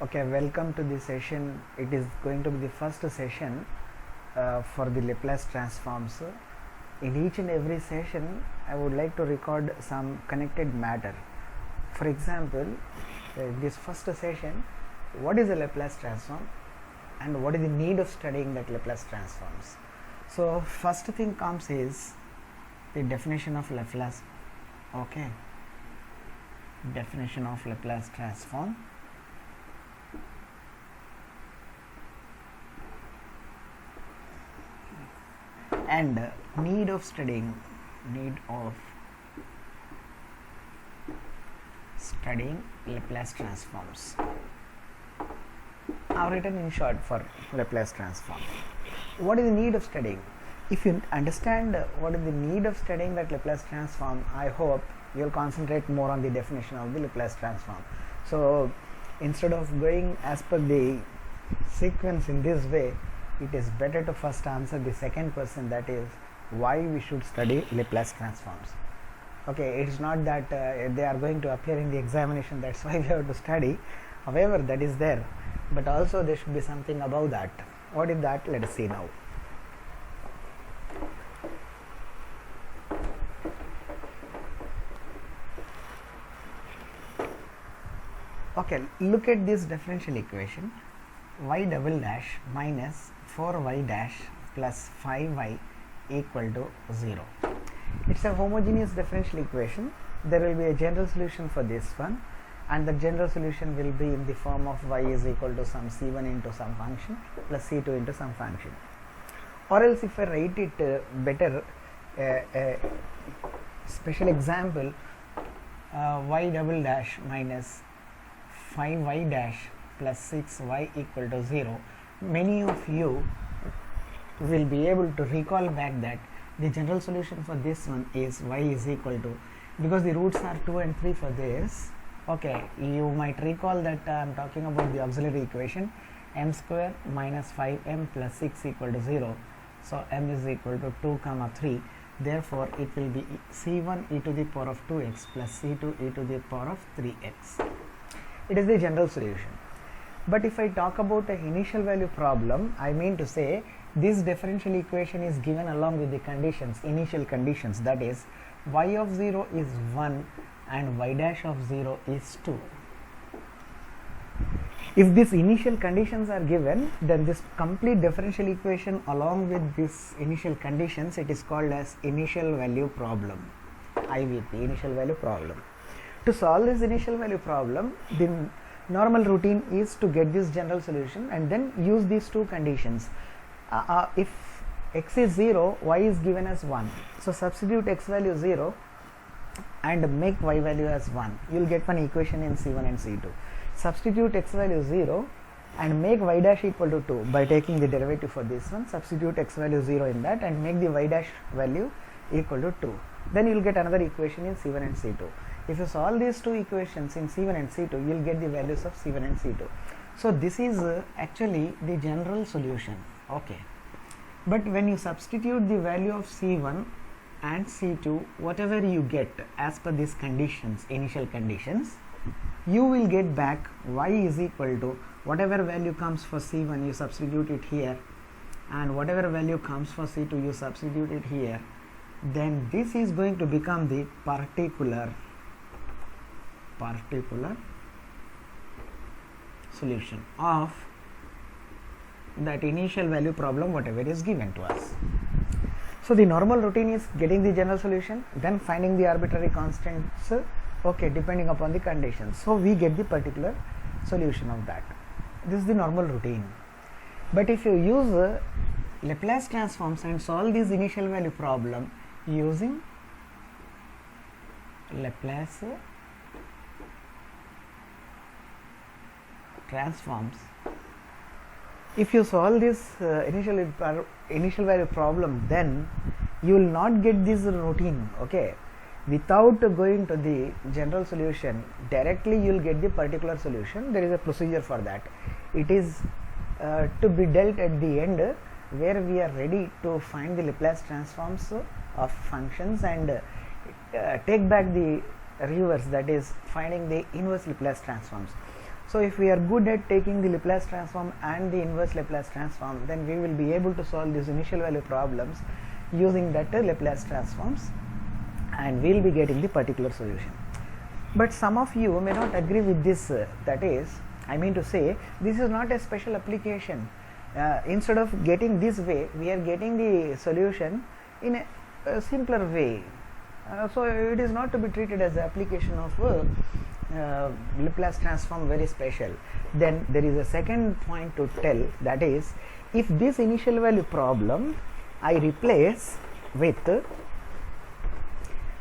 Okay, welcome to this session. It is going to be the first session for the Laplace transforms. In each and every session, I would like to record some connected matter. For example, this first session, what is a Laplace transform and what is the need of studying that Laplace transforms? So, first thing comes is the definition of Laplace. Okay, definition of Laplace transform. And need of studying Laplace transforms. I have written in short for Laplace transform. What is the need of studying? If you understand what is the need of studying that Laplace transform, I hope you will concentrate more on the definition of the Laplace transform. So instead of going as per the sequence in this way, it is better to first answer the second question, that is why we should study Laplace transforms. Okay, it is not that they are going to appear in the examination, that's why we have to study. However, that is there, but also there should be something above that. What is that? Let us see now. Okay, look at this differential equation. Y double dash minus 4y dash plus 5y equal to 0. It's a homogeneous differential equation. There will be a general solution for this one, and the general solution will be in the form of y is equal to some c1 into some function plus c2 into some function. Or else if I write it better, special example, y double dash minus 5y dash plus 6y equal to 0. Many of you will be able to recall back that the general solution for this one is y is equal to, because the roots are 2 and 3 for this. Okay, you might recall that I am talking about the auxiliary equation, m square minus 5m plus 6 equal to 0. So m is equal to 2 comma 3. Therefore it will be c1 e to the power of 2x plus c2 e to the power of 3x. It is the general solution. But if I talk about an initial value problem, I mean to say this differential equation is given along with the conditions, initial conditions, that is y of 0 is 1 and y dash of 0 is 2. If these initial conditions are given, then this complete differential equation along with these initial conditions, it is called as initial value problem, IVP, initial value problem. To solve this initial value problem, the normal routine is to get this general solution and then use these two conditions. If x is 0, y is given as 1. So substitute x value 0 and make y value as 1. You will get one equation in C1 and C2. Substitute x value 0 and make y dash equal to 2 by taking the derivative for this one. Substitute x value 0 in that and make the y dash value equal to 2. Then you will get another equation in C1 and C2. If you solve these two equations in C1 and C2, you will get the values of C1 and C2. So this is actually the general solution. Okay. But when you substitute the value of C1 and C2, whatever you get as per these conditions, initial conditions, you will get back y is equal to whatever value comes for C1, you substitute it here, and whatever value comes for C2, you substitute it here. Then this is going to become the particular solution of that initial value problem, whatever is given to us. So the normal routine is getting the general solution, then finding the arbitrary constants, okay, depending upon the conditions. So we get the particular solution of that. This is the normal routine. But if you use Laplace transforms and solve this initial value problem using Laplace transforms, if you solve this initial value problem, then you will not get this routine. Okay, without going to the general solution, directly you will get the particular solution. There is a procedure for that. It is to be dealt at the end, where we are ready to find the Laplace transforms of functions and take back the reverse, that is finding the inverse Laplace transforms. So if we are good at taking the Laplace transform and the inverse Laplace transform, then we will be able to solve these initial value problems using that Laplace transforms, and we will be getting the particular solution. But some of you may not agree with this, that is, I mean to say, this is not a special application. Instead of getting this way, we are getting the solution in a simpler way. So it is not to be treated as the application of Laplace transform very special. Then there is a second point to tell, that is, if this initial value problem I replace with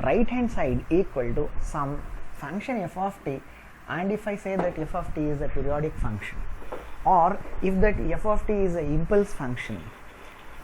right hand side equal to some function f of t, and if I say that f of t is a periodic function, or if that f of t is an impulse function,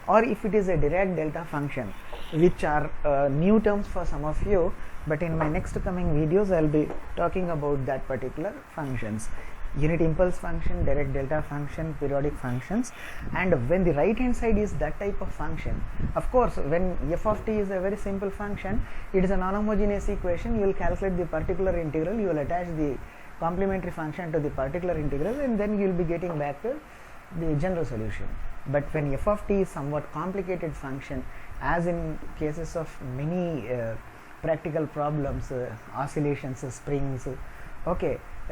or if it is a Dirac delta function, which are new terms for some of you, but in my next coming videos I will be talking about that particular functions: unit impulse function, Dirac delta function, periodic functions. And when the right hand side is that type of function, of course when f of t is a very simple function, it is a non-homogeneous equation. You will calculate the particular integral, you will attach the complementary function to the particular integral, and then you will be getting back the general solution. But when f of t is somewhat complicated function, as in cases of many practical problems, oscillations, springs,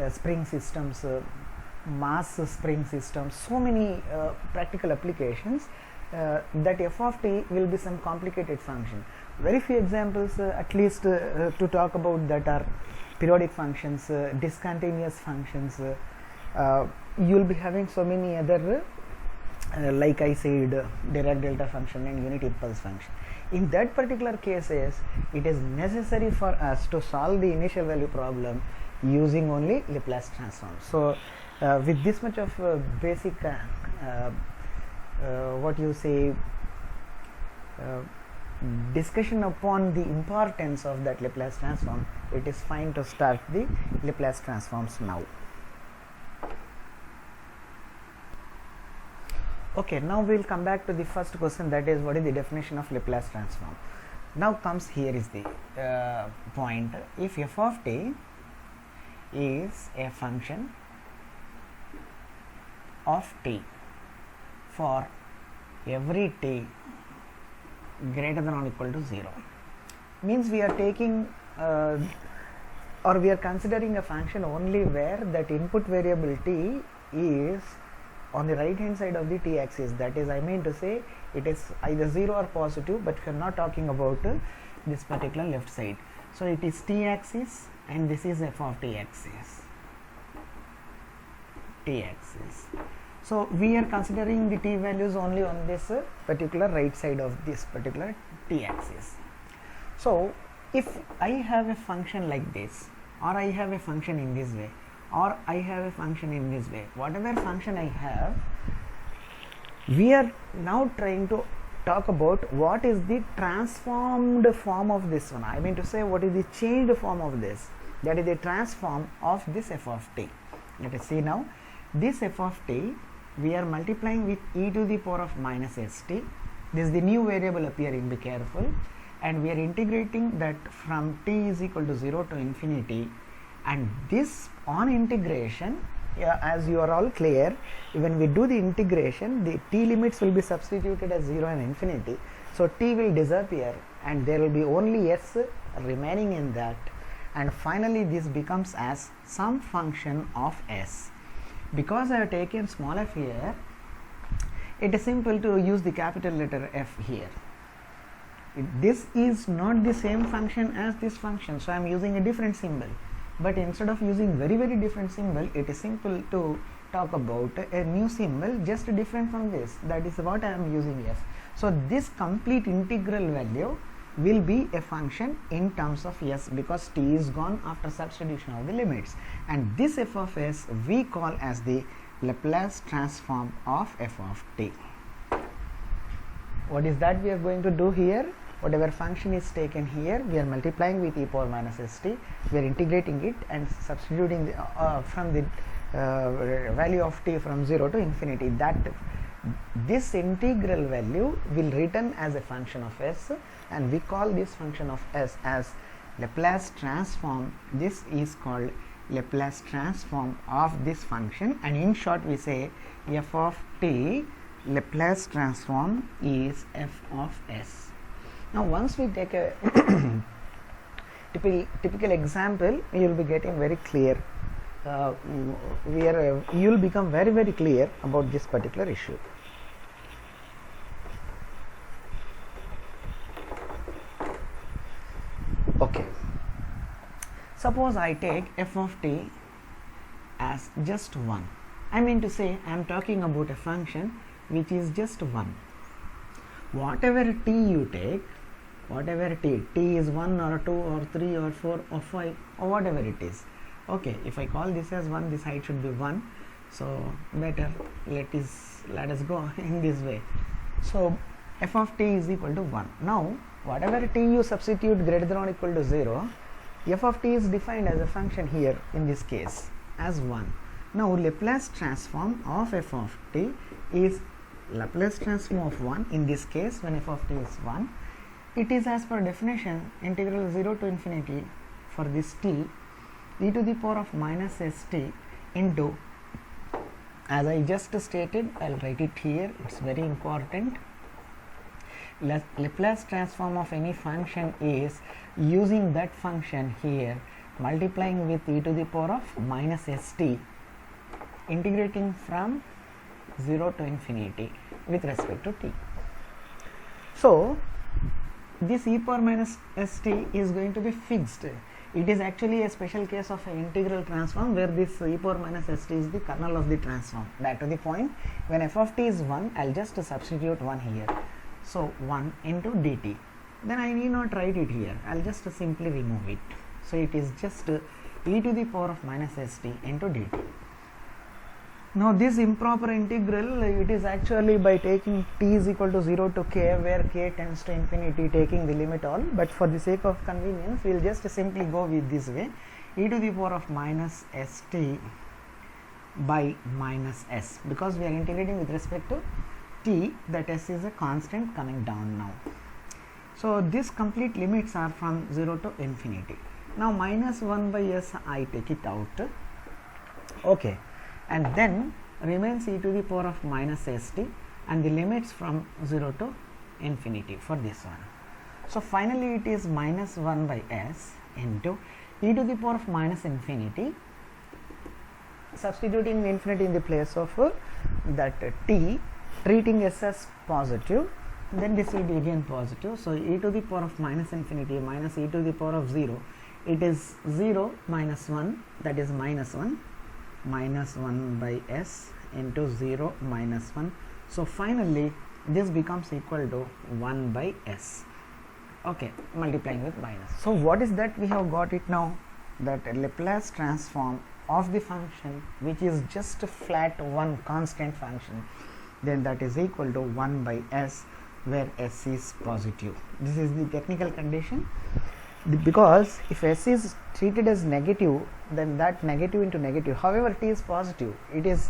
spring systems, mass spring systems, so many practical applications, that f of t will be some complicated function. Very few examples, at least to talk about, that are periodic functions, discontinuous functions. You will be having so many other, like I said, Dirac delta function and unit impulse function. In that particular cases, it is necessary for us to solve the initial value problem using only Laplace transform. So with this much of basic discussion upon the importance of that Laplace transform, it is fine to start the Laplace transforms now. Okay, now we will come back to the first question, that is, what is the definition of Laplace transform. Now comes, here is the point: if f of t is a function of t for every t greater than or equal to 0, means we are taking or we are considering a function only where that input variable t is on the right hand side of the t axis. That is, I mean to say, it is either 0 or positive, but we are not talking about this particular left side. So it is t axis, and this is f of t axis. So we are considering the t values only on this particular right side of this particular t axis. So if I have a function like this, or I have a function in this way, or I have a function in this way, whatever function I have, we are now trying to talk about what is the transformed form of this one. I mean to say, what is the changed form of this, that is the transform of this f of t. Let us see now. This f of t we are multiplying with e to the power of minus st. This is the new variable appearing, be careful, and we are integrating that from t is equal to 0 to infinity. And this, on integration, as you are all clear, when we do the integration, the t limits will be substituted as 0 and infinity. So t will disappear, and there will be only s remaining in that, and finally this becomes as some function of s. Because I have taken small f here, it is simple to use the capital letter F here. This is not the same function as this function, so I am using a different symbol. But instead of using very different symbol, it is simple to talk about a new symbol just different from this. That is what I am using F. So this complete integral value will be a function in terms of s, because t is gone after substitution of the limits, and this f of s we call as the Laplace transform of f of t. What is that we are going to do here? Whatever function is taken here, we are multiplying with e power minus st, we are integrating it and substituting the, from the value of t from 0 to infinity. That this integral value will return as a function of s, and we call this function of s as Laplace transform. This is called Laplace transform of this function, and in short we say f of t Laplace transform is f of s. Now once we take a typical example, you will be getting very clear, you will become very clear about this particular issue. Okay, suppose I take f of t as just 1. I mean to say I am talking about a function which is just 1. Whatever t you take, whatever t is 1 or 2 or 3 or 4 or 5 or whatever it is. Okay, if I call this as 1, this height should be 1. So better let us go in this way. So f of t is equal to 1. Now whatever t you substitute greater than or equal to 0, f of t is defined as a function here in this case as 1. Now Laplace transform of f of t is Laplace transform of 1 in this case when f of t is 1. It is as per definition integral 0 to infinity for this t e to the power of minus st into, as I just stated, I'll write it here, it's very important. Laplace transform of any function is using that function here, multiplying with e to the power of minus st, integrating from 0 to infinity with respect to t. So this e power minus st is going to be fixed. It is actually a special case of an integral transform where this e power minus st is the kernel of the transform. Back to the point, when f of t is 1, I'll just substitute 1 here. So 1 into dt. Then I need not write it here. I'll just simply remove it. So it is just e to the power of minus st into dt. Now this improper integral, it is actually by taking t is equal to 0 to k, where k tends to infinity, taking the limit all, but for the sake of convenience we will just simply go with this way, e to the power of minus st by minus s, because we are integrating with respect to t, that s is a constant coming down now. So this complete limits are from 0 to infinity. Now minus 1 by s I take it out, okay, and then remains e to the power of minus st and the limits from 0 to infinity for this one. So finally it is minus 1 by s into e to the power of minus infinity, substituting the infinity in the place of that t, treating s as positive, then this will be again positive. So e to the power of minus infinity minus e to the power of 0, it is 0 minus 1, that is minus 1, minus 1 by s into 0 minus 1. So finally this becomes equal to 1 by s, okay, multiplying with minus. So what is that we have got it now? That Laplace transform of the function which is just a flat one constant function, then that is equal to 1 by s, where s is positive. This is the technical condition, because if s is treated as negative, then that negative into negative, however t is positive, it is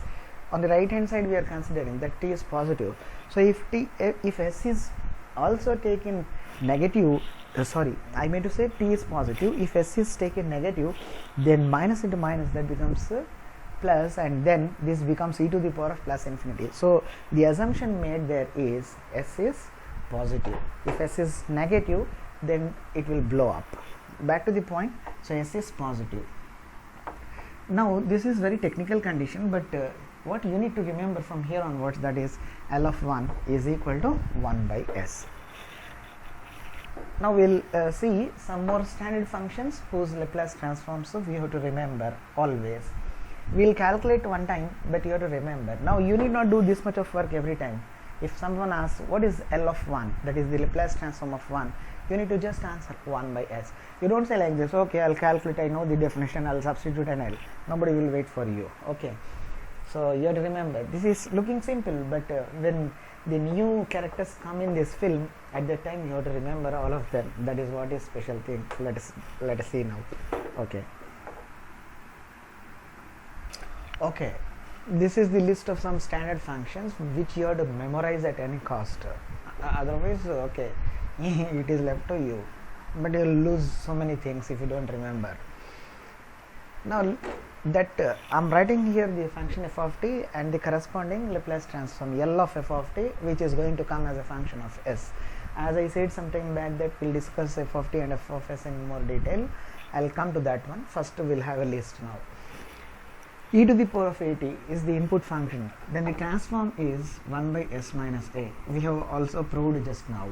on the right hand side we are considering that t is positive. So if s is also taken negative, I meant to say t is positive, if s is taken negative, then minus into minus, that becomes plus, and then this becomes e to the power of plus infinity. So the assumption made there is s is positive. If s is negative, then it will blow up. Back to the point, so s is positive. Now this is very technical condition, but what you need to remember from here onwards, that is L of 1 is equal to 1 by s. Now we'll see some more standard functions whose Laplace transforms, so we have to remember always. We'll calculate one time, but you have to remember. Now you need not do this much of work every time. If someone asks what is L of 1, that is the Laplace transform of 1, you need to just answer 1 by s. You don't say like this, okay, I'll calculate, I know the definition, I'll substitute an L. Nobody will wait for you, okay. So you have to remember, this is looking simple, but when the new characters come in this film, at that time you have to remember all of them. That is what is special thing. Let us see now. Okay, this is the list of some standard functions which you have to memorize at any cost. Otherwise, okay, it is left to you, but you will lose so many things if you don't remember. Now that I'm writing here the function f of t and the corresponding Laplace transform L of f of t, which is going to come as a function of s. As I said some time back that we'll discuss f of t and f of s in more detail. I'll come to that one. First we'll have a list now. E to the power of at is the input function. Then the transform is 1 by s minus a. We have also proved just now.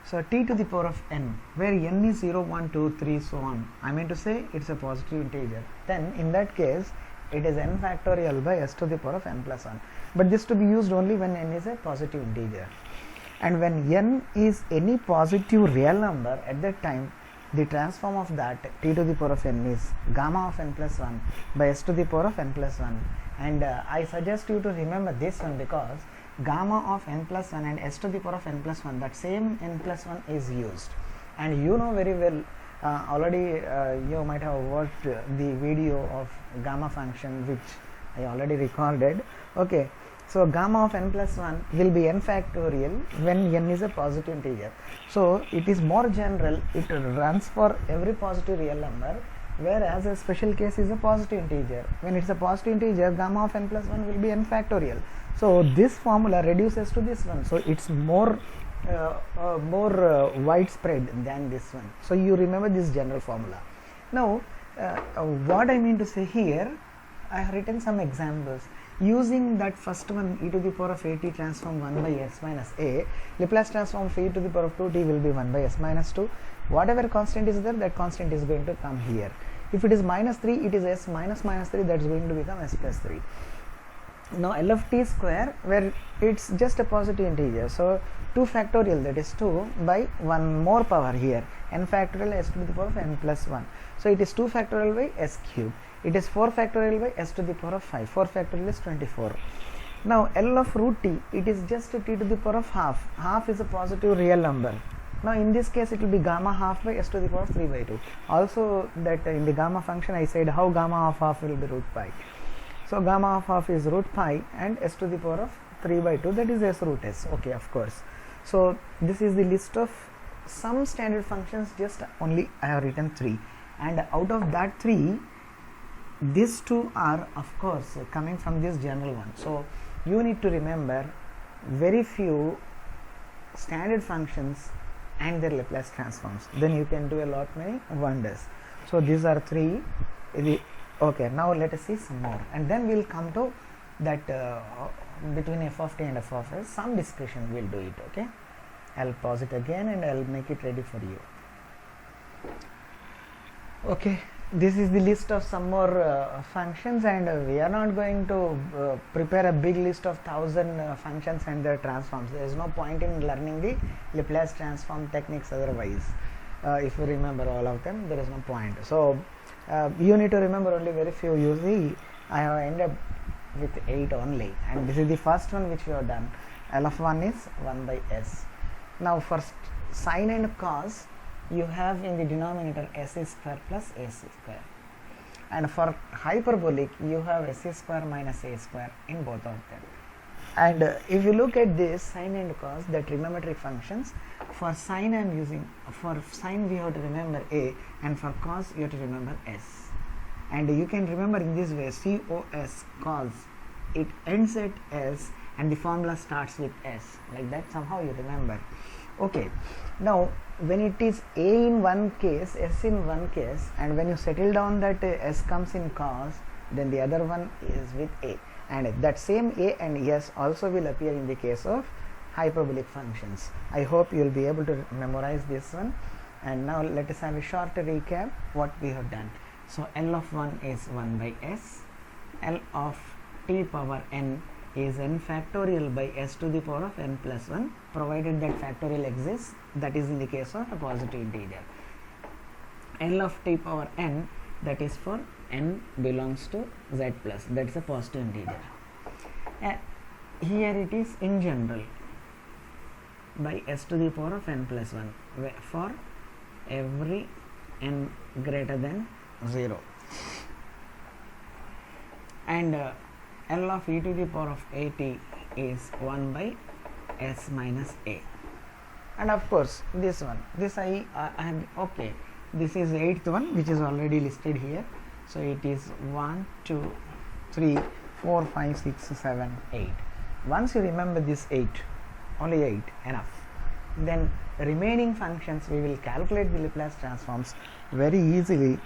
So t to the power of n, where n is 0, 1, 2, 3, so on. I mean to say it's a positive integer. Then in that case, it is n factorial by s to the power of n plus 1. But this to be used only when n is a positive integer. And when n is any positive real number, at that time, the transform of that t to the power of n is gamma of n plus 1 by s to the power of n plus 1. And I suggest you to remember this one because gamma of n plus 1 and s to the power of n plus 1, that same n plus 1 is used. And you know very well, already you might have watched the video of gamma function which I already recorded. Okay, so gamma of n plus 1 will be n factorial when n is a positive integer. So it is more general, it runs for every positive real number, whereas a special case is a positive integer. When it's a positive integer, gamma of n plus 1 will be n factorial. So this formula reduces to this one. So it's more widespread than this one. So you remember this general formula. Now what I mean to say here, I have written some examples. Using that first one, e to the power of at transform 1 by s minus a, Laplace transform of e to the power of 2t will be 1 by s minus 2. Whatever constant is there, that constant is going to come here. If it is minus 3, it is s minus minus 3, that's going to become s plus 3. Now L of t square, where it's just a positive integer, so 2 factorial, that is 2 by 1 more power here, n factorial s to the power of n plus 1. So it is 2 factorial by s cube. It is 4 factorial by s to the power of 5. 4 factorial is 24. Now L of root t, it is just t to the power of half. Half is a positive real number. Now in this case it will be gamma half by s to the power of 3 by 2. Also that in the gamma function I said how gamma of half will be root pi. So gamma of half is root pi and s to the power of 3 by 2, that is s root s. Okay, of course. So this is the list of some standard functions, just only I have written 3. And out of that 3, these 2 are of course coming from this general one. So you need to remember very few standard functions and their Laplace transforms. Then you can do a lot many wonders. So these are 3. Okay, now let us see some more, and then we'll come to that between f of t and f of s, some discussion we'll do it. Okay, I'll pause it again and I'll make it ready for you. Okay, this is the list of some more functions, and we are not going to prepare a big list of 1000 functions and their transforms. There is no point in learning the Laplace transform techniques otherwise. If you remember all of them, there is no point. So you need to remember only very few. You see, I have ended up with 8 only, and this is the first one which we have done. L of 1 is 1 by s. Now for sine and cos, you have in the denominator s square plus a square, and for hyperbolic you have s square minus a square in both of them. And if you look at this sine and cos, the trigonometric functions, for sine I am using, for sine we have to remember a, and for cos you have to remember s. And you can remember in this way, cos, cos, it ends at s and the formula starts with s, like that somehow you remember. Okay, now when it is a in one case, s in one case, and when you settle down that s comes in cos, then the other one is with a, and that same a and s also will appear in the case of hyperbolic functions. I hope you will be able to memorize this one. And now let us have a short recap what we have done. So L of 1 is 1 by s, L of t power n is n factorial by s to the power of n plus 1, provided that factorial exists, that is in the case of a positive integer. L of t power n, that is for n belongs to z plus, that is a positive integer. Here it is in general by s to the power of n plus 1 for every n greater than 0. And L of e to the power of at is 1 by s minus a. And of course this one, this I am okay, this is 8th one which is already listed here. So it is 1 2 3 4 5 6 7 8. Once you remember this 8, only 8 enough, then remaining functions we will calculate the Laplace transforms very easily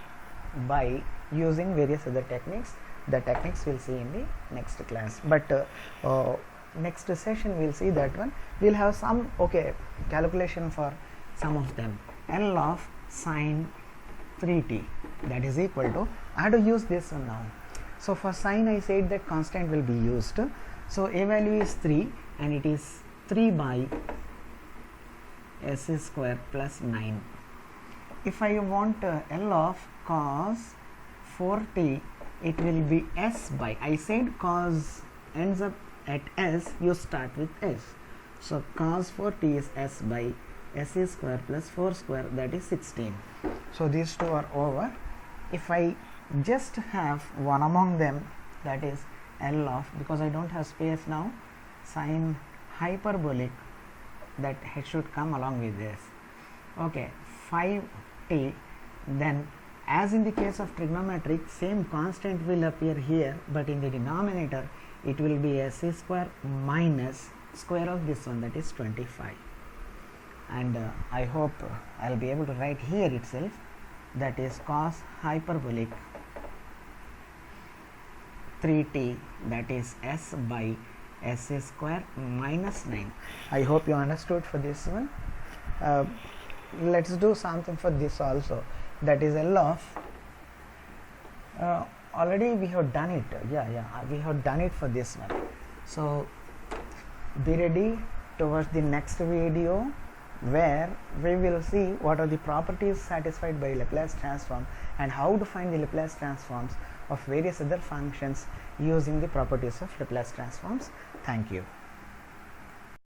by using various other techniques. The techniques we'll see in the next class, but next session we'll see that one. We'll have some calculation for some of them. L of sine 3t, that is equal to, I have to use this one now. So for sine I said that constant will be used, so a value is 3 and it is 3 by s square plus 9. If I want L of cos 4t, it will be s by, I said cos ends up at s, you start with s, so cos 4t is s by s square plus 4 square, that is 16. So these two are over. If I just have one among them, that is L of, because I don't have space now, sine hyperbolic, that it should come along with this, 5t, then as in the case of trigonometric, same constant will appear here, but in the denominator it will be s square minus square of this one, that is 25. And I hope I'll be able to write here itself, that is cos hyperbolic 3t, that is s by s square minus 9. I hope you understood for this one. Let's do something for this also, that is L of, already we have done it, we have done it for this one. So be ready towards the next video, where we will see what are the properties satisfied by Laplace transform and how to find the Laplace transforms of various other functions using the properties of Laplace transforms. Thank you.